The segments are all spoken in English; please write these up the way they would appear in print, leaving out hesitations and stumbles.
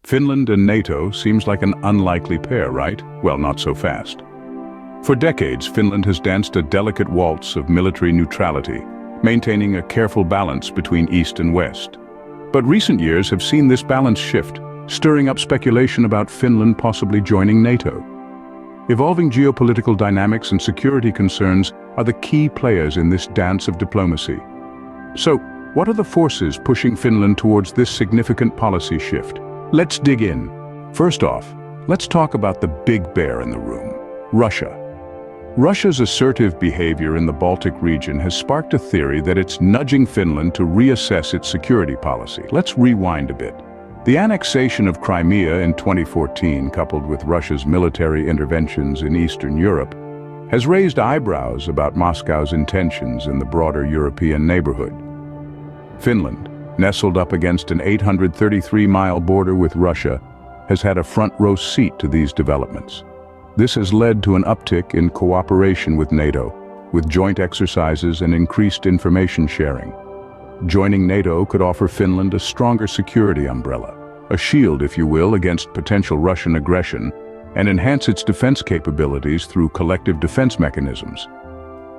Finland and NATO seems like an unlikely pair, right? Well, not so fast. For decades, Finland has danced a delicate waltz of military neutrality, maintaining a careful balance between East and West. But recent years have seen this balance shift, stirring up speculation about Finland possibly joining NATO. Evolving geopolitical dynamics and security concerns are the key players in this dance of diplomacy. So, what are the forces pushing Finland towards this significant policy shift? Let's dig in. First off, let's talk about the big bear in the room, Russia. Russia's assertive behavior in the Baltic region has sparked a theory that it's nudging Finland to reassess its security policy. Let's rewind a bit. The annexation of Crimea in 2014, coupled with Russia's military interventions in Eastern Europe, has raised eyebrows about Moscow's intentions in the broader European neighborhood. Finland, nestled up against an 833-mile border with Russia, has had a front-row seat to these developments. This has led to an uptick in cooperation with NATO, with joint exercises and increased information sharing. Joining NATO could offer Finland a stronger security umbrella, a shield, if you will, against potential Russian aggression, and enhance its defense capabilities through collective defense mechanisms.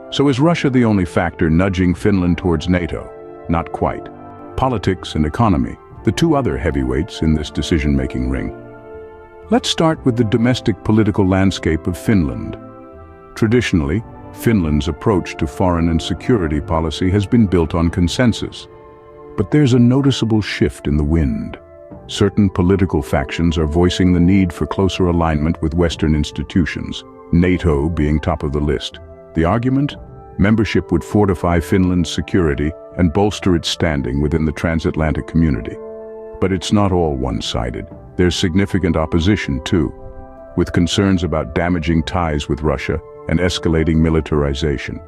So is Russia the only factor nudging Finland towards NATO? Not quite. Politics and economy, the two other heavyweights in this decision-making ring. Let's start with the domestic political landscape of Finland. Traditionally, Finland's approach to foreign and security policy has been built on consensus. But there's a noticeable shift in the wind. Certain political factions are voicing the need for closer alignment with Western institutions, NATO being top of the list. The argument? Membership would fortify Finland's security and bolster its standing within the transatlantic community. But it's not all one-sided. There's significant opposition too, with concerns about damaging ties with Russia and escalating militarization.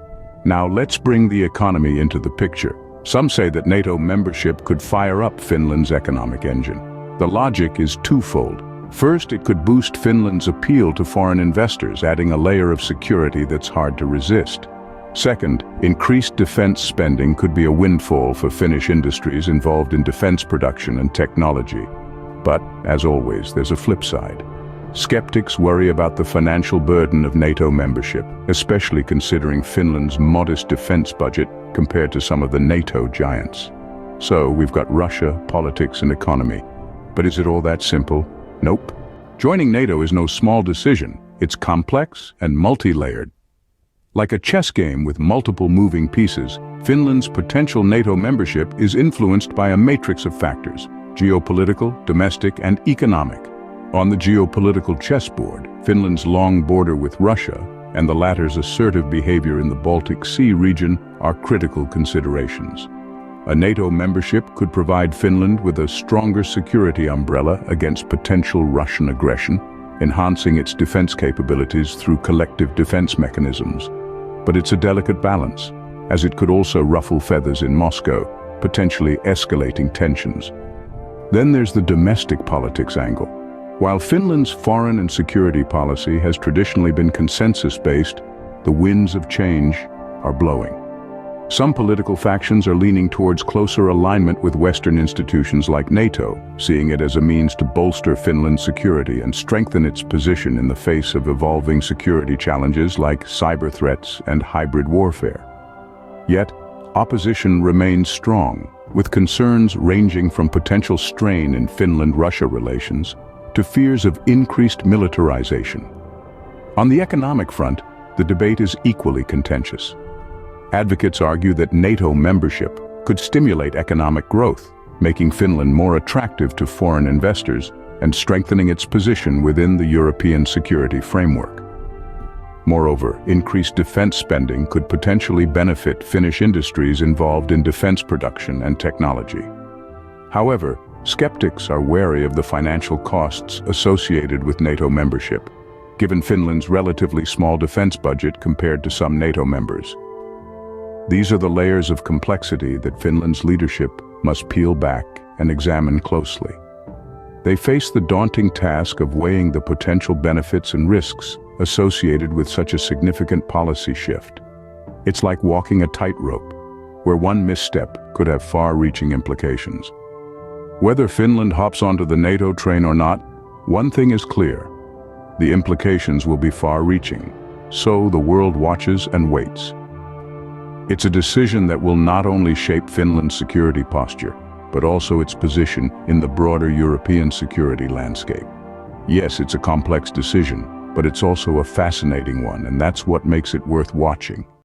Now let's bring the economy into the picture. Some say that NATO membership could fire up Finland's economic engine. The logic is twofold. First, it could boost Finland's appeal to foreign investors, adding a layer of security that's hard to resist. Second, increased defense spending could be a windfall for Finnish industries involved in defense production and technology. But, as always, there's a flip side. Skeptics worry about the financial burden of NATO membership, especially considering Finland's modest defense budget compared to some of the NATO giants. So, we've got Russia, politics, and economy. But is it all that simple? Nope. Joining NATO is no small decision. It's complex and multi-layered. Like a chess game with multiple moving pieces, Finland's potential NATO membership is influenced by a matrix of factors: geopolitical, domestic, and economic. On the geopolitical chessboard, Finland's long border with Russia and the latter's assertive behavior in the Baltic Sea region are critical considerations. A NATO membership could provide Finland with a stronger security umbrella against potential Russian aggression, enhancing its defense capabilities through collective defense mechanisms. But it's a delicate balance, as it could also ruffle feathers in Moscow, potentially escalating tensions. Then there's the domestic politics angle. While Finland's foreign and security policy has traditionally been consensus-based, the winds of change are blowing. Some political factions are leaning towards closer alignment with Western institutions like NATO, seeing it as a means to bolster Finland's security and strengthen its position in the face of evolving security challenges like cyber threats and hybrid warfare. Yet, opposition remains strong, with concerns ranging from potential strain in Finland-Russia relations to fears of increased militarization. On the economic front, the debate is equally contentious. Advocates argue that NATO membership could stimulate economic growth, making Finland more attractive to foreign investors and strengthening its position within the European security framework. Moreover, increased defense spending could potentially benefit Finnish industries involved in defense production and technology. However, skeptics are wary of the financial costs associated with NATO membership, given Finland's relatively small defense budget compared to some NATO members. These are the layers of complexity that Finland's leadership must peel back and examine closely. They face the daunting task of weighing the potential benefits and risks associated with such a significant policy shift. It's like walking a tightrope, where one misstep could have far-reaching implications. Whether Finland hops onto the NATO train or not, one thing is clear. The implications will be far-reaching, so the world watches and waits. It's a decision that will not only shape Finland's security posture, but also its position in the broader European security landscape. Yes, it's a complex decision, but it's also a fascinating one, and that's what makes it worth watching.